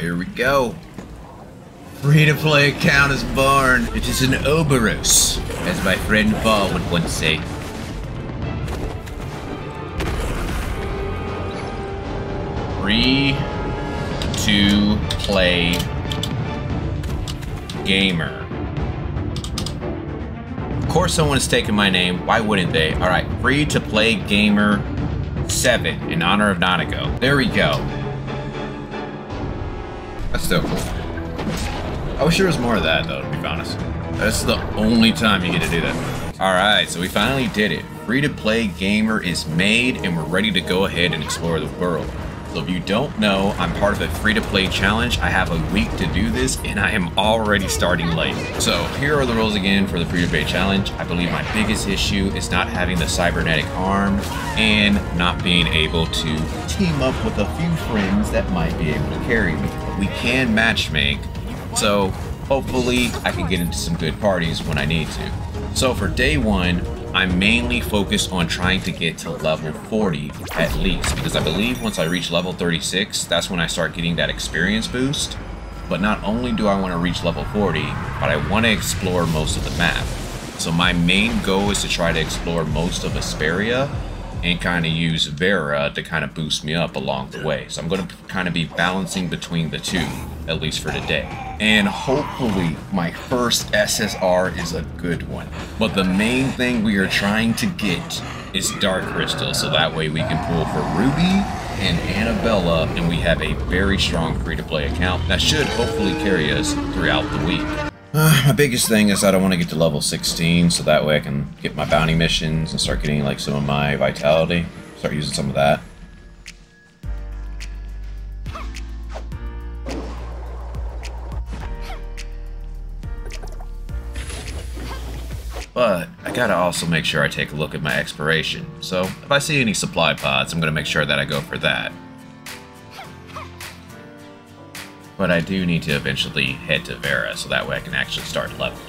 here we go. Free-to-play account is born. It is an Oberus, as my friend Paul would once say. Free-to-play gamer. Of course someone is taking my name. Why wouldn't they? Alright, Free-to-play gamer 7 in honor of Nanago. There we go. That's still cool. I wish there was more of that, though, to be honest. That's the only time you get to do that. Alright, so we finally did it. Free-to-play gamer is made, and we're ready to go ahead and explore the world. So if you don't know, I'm part of a free-to-play challenge. I have a week to do this, and I am already starting late. So here are the rules again for the free-to-play challenge. I believe my biggest issue is not having the cybernetic arm and not being able to team up with a few friends that might be able to carry me. We can matchmake, so hopefully I can get into some good parties when I need to. So for day one, I'm mainly focused on trying to get to level 40 at least, because I believe once I reach level 36, that's when I start getting that experience boost. But not only do I want to reach level 40, but I want to explore most of the map. So my main goal is to try to explore most of Asperia and kind of use Vera to kind of boost me up along the way. So I'm going to kind of be balancing between the two, at least for today. And hopefully my first SSR is a good one. But the main thing we are trying to get is Dark Crystal, so that way we can pull for Ruby and Annabella, and we have a very strong free-to-play account that should hopefully carry us throughout the week. My biggest thing is that I want to get to level 16, so that way I can get my bounty missions and start getting like some of my vitality. Start using some of that. But I gotta also make sure I take a look at my exploration. So if I see any supply pods, I'm gonna make sure that I go for that. But I do need to eventually head to Vera, so that way I can actually start leveling.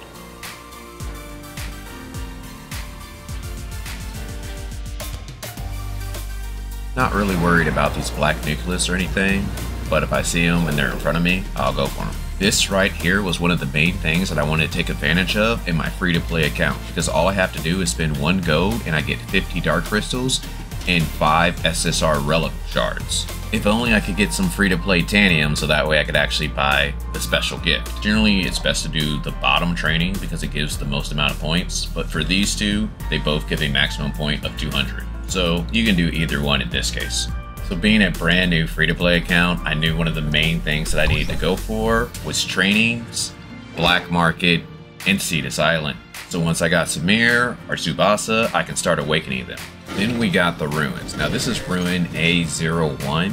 Not really worried about these black nucleus or anything, but if I see them and they're in front of me, I'll go for them. This right here was one of the main things that I wanted to take advantage of in my free-to-play account, because all I have to do is spend 1 gold and I get 50 dark crystals and 5 SSR relic shards. If only I could get some free-to-play Tanium so that way I could actually buy the special gift. Generally, it's best to do the bottom training because it gives the most amount of points, but for these two, they both give a maximum point of 200. So you can do either one in this case. So being a brand new free-to-play account, I knew one of the main things that I needed to go for was trainings, black market, and Cetus Island. So once I got Samir or Tsubasa, I can start awakening them. Then we got the ruins. Now this is ruin A01,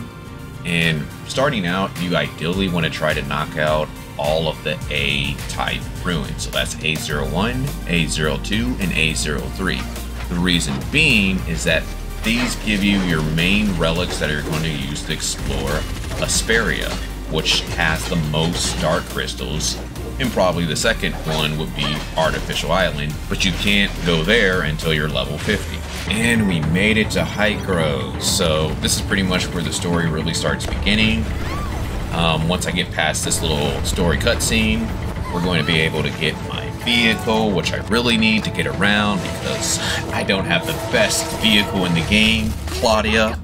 and starting out, you ideally want to try to knock out all of the A-type ruins. So that's A01, A02, and A03. The reason being is that these give you your main relics that you're going to use to explore Asperia, which has the most dark crystals, and probably the second one would be Artificial Island, but you can't go there until you're level 50. And we made it to Hykro, so this is pretty much where the story really starts beginning. Once I get past this little story cutscene, we're going to be able to get my vehicle, which I really need to get around because I don't have the best vehicle in the game, Claudia.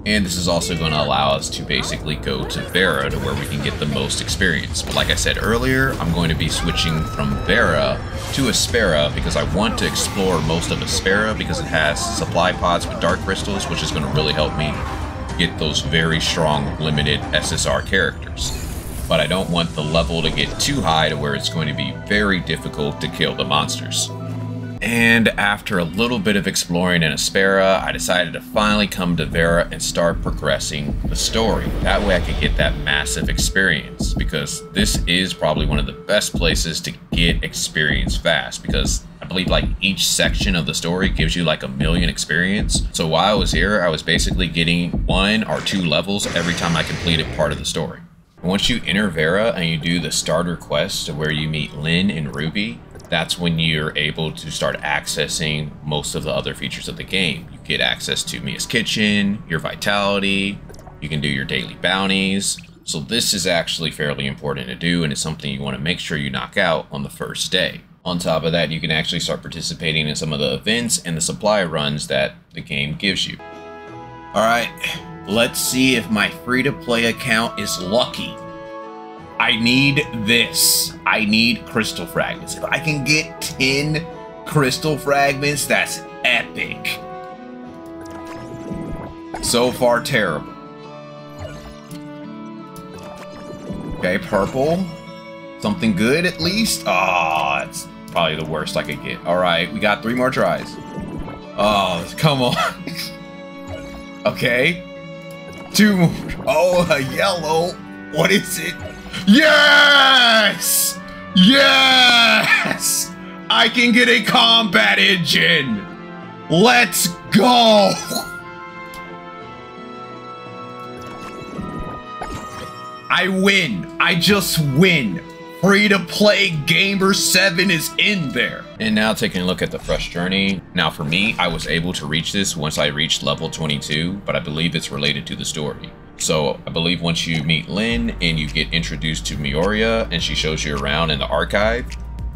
And this is also going to allow us to basically go to Vera to where we can get the most experience. But like I said earlier, I'm going to be switching from Vera to Asperia because I want to explore most of Asperia because it has supply pods with dark crystals, which is going to really help me get those very strong limited SSR characters. But I don't want the level to get too high to where it's going to be very difficult to kill the monsters. And after a little bit of exploring in Asperia, I decided to finally come to Vera and start progressing the story. That way I could get that massive experience, because this is probably one of the best places to get experience fast, because I believe like each section of the story gives you like 1,000,000 experience. So while I was here, I was basically getting 1 or 2 levels every time I completed part of the story. Once you enter Vera and you do the starter quest to where you meet Lynn and Ruby, that's when you're able to start accessing most of the other features of the game. You get access to Mia's Kitchen, your vitality, you can do your daily bounties, So this is actually fairly important to do, and it's something you want to make sure you knock out on the first day. On top of that, you can actually start participating in some of the events and the supply runs that the game gives you. Alright, let's see if my free-to-play account is lucky. I need this. I need crystal fragments. If I can get 10 crystal fragments, that's epic. So far, terrible. Okay, purple. Something good at least. Oh, it's probably the worst I could get. All right, we got 3 more tries. Oh, come on. Okay. 2 more. Oh, a yellow. What is it? Yes! Yes! I can get a combat engine. Let's go. I win. I just win. Free-to-play Gamer 7 is in there. And now taking a look at the fresh journey. Now for me, I was able to reach this once I reached level 22, but I believe it's related to the story. So I believe once you meet Lynn and you get introduced to Mioria and she shows you around in the archive,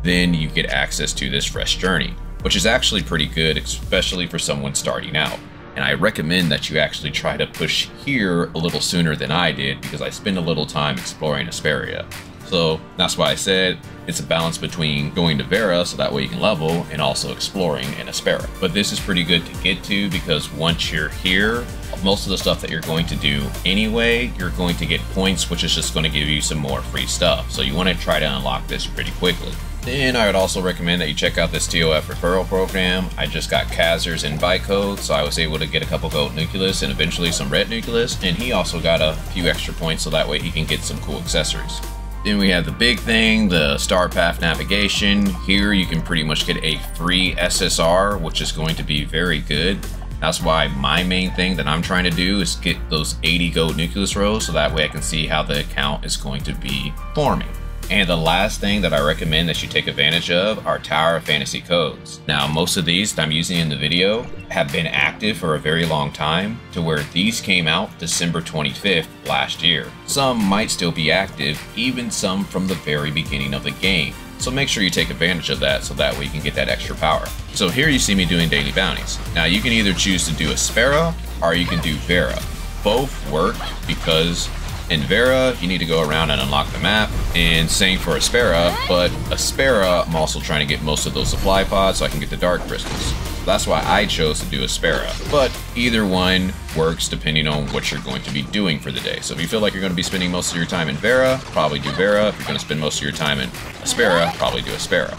then you get access to this fresh journey, which is actually pretty good, especially for someone starting out. And I recommend that you actually try to push here a little sooner than I did, because I spend a little time exploring Asperia. So that's why I said it's a balance between going to Vera so that way you can level and also exploring in Asperia. But this is pretty good to get to, because once you're here, most of the stuff that you're going to do anyway, you're going to get points, which is just going to give you some more free stuff. So you want to try to unlock this pretty quickly. Then I would also recommend that you check out this TOF referral program. I just got Kazer's invite code, so I was able to get a couple gold nucleus and eventually some red nucleus, and he also got a few extra points so that way he can get some cool accessories. Then we have the big thing, the Star Path navigation. Here you can pretty much get a free SSR, which is going to be very good. That's why my main thing that I'm trying to do is get those 80 gold nucleus rows, so that way I can see how the account is going to be forming. And the last thing that I recommend that you take advantage of are Tower of Fantasy codes. Now, most of these that I'm using in the video have been active for a very long time, to where these came out December 25th last year. Some might still be active, even some from the very beginning of the game. So make sure you take advantage of that, so that way you can get that extra power. So here you see me doing daily bounties. Now you can either choose to do Aspera or you can do Vera. Both work, because in Vera, you need to go around and unlock the map, and same for Aspera, but Aspera, I'm also trying to get most of those supply pods so I can get the dark crystals. That's why I chose to do Aspera, but either one works depending on what you're going to be doing for the day. So if you feel like you're going to be spending most of your time in Vera, probably do Vera. If you're going to spend most of your time in Aspera, probably do Aspera.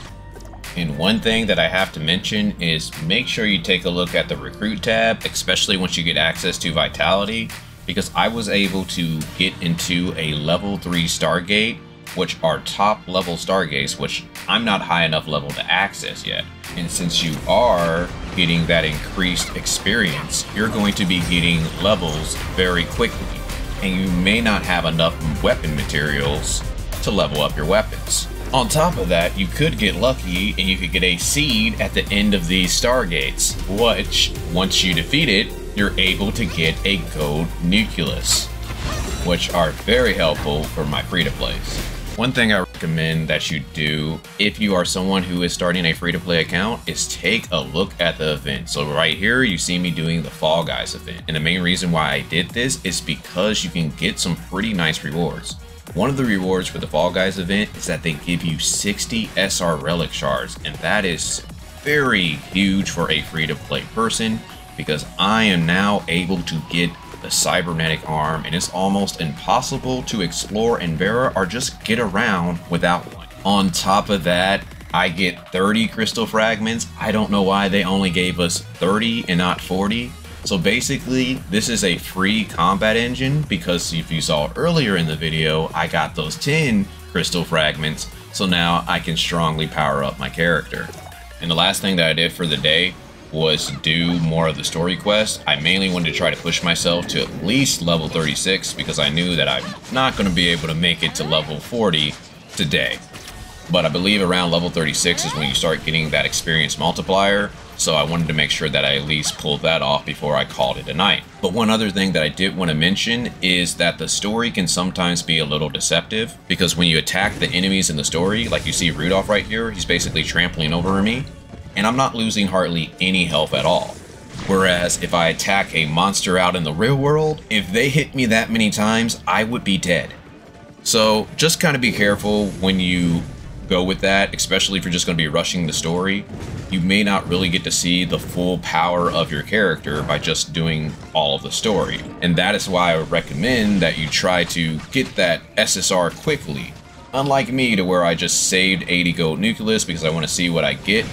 And one thing that I have to mention is make sure you take a look at the Recruit tab, especially once you get access to Vitality, because I was able to get into a level 3 Stargate, which are top level Stargates, which I'm not high enough level to access yet. And since you are getting that increased experience, you're going to be getting levels very quickly, and you may not have enough weapon materials to level up your weapons. On top of that, you could get lucky and you could get a seed at the end of these Stargates, which, once you defeat it, you're able to get a gold nucleus, which are very helpful for my free-to-plays. One thing I recommend that you do if you are someone who is starting a free-to-play account is take a look at the event. So right here, you see me doing the Fall Guys event. And the main reason why I did this is because you can get some pretty nice rewards. One of the rewards for the Fall Guys event is that they give you 60 SR Relic Shards, and that is very huge for a free-to-play person, because I am now able to get the cybernetic arm, and it's almost impossible to explore in Vera or just get around without one. On top of that, I get 30 crystal fragments. I don't know why they only gave us 30 and not 40. So basically, this is a free combat engine, because if you saw earlier in the video, I got those 10 crystal fragments, so now I can strongly power up my character. And the last thing that I did for the day was do more of the story quests. I mainly wanted to try to push myself to at least level 36, because I knew that I'm not going to be able to make it to level 40 today. but I believe around level 36 is when you start getting that experience multiplier. So I wanted to make sure that I at least pulled that off before I called it a night. But one other thing that I did want to mention is that the story can sometimes be a little deceptive, because when you attack the enemies in the story, like you see Rudolph right here, he's basically trampling over me, and I'm not losing hardly any health at all. Whereas if I attack a monster out in the real world, if they hit me that many times, I would be dead. So just kind of be careful when you go with that, especially if you're just going to be rushing the story. You may not really get to see the full power of your character by just doing all of the story. And that is why I would recommend that you try to get that SSR quickly. Unlike me, to where I just saved 80 gold nucleus because I want to see what I get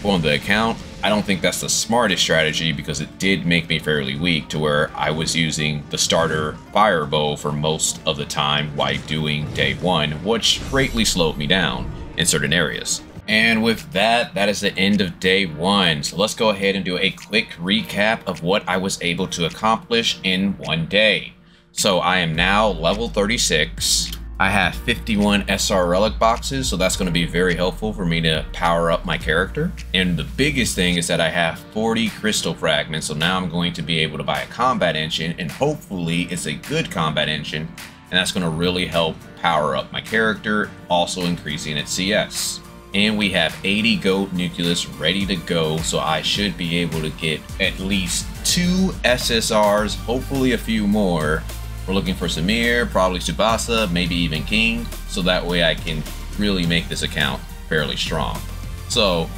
on the account. I don't think that's the smartest strategy, because it did make me fairly weak, to where I was using the starter fire bow for most of the time while doing day 1, which greatly slowed me down in certain areas. And with that, that is the end of day 1. So let's go ahead and do a quick recap of what I was able to accomplish in one day. So I am now level 36. I have 51 SR relic boxes, so that's going to be very helpful for me to power up my character. And the biggest thing is that I have 40 crystal fragments, so now I'm going to be able to buy a combat engine, and hopefully it's a good combat engine, and that's going to really help power up my character, also increasing its CS. And we have 80 gold nucleus ready to go, so I should be able to get at least 2 SSRs, hopefully a few more. We're looking for Samir, probably Tsubasa, maybe even King, so that way I can really make this account fairly strong. So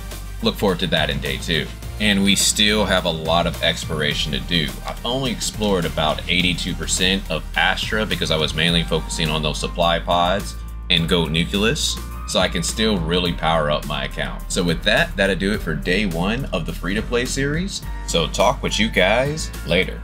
look forward to that in day 2. And we still have a lot of exploration to do. I've only explored about 82% of Astra because I was mainly focusing on those supply pods and gold nucleus, so I can still really power up my account. So with that, that'll do it for day 1 of the free-to-play series. So talk with you guys later.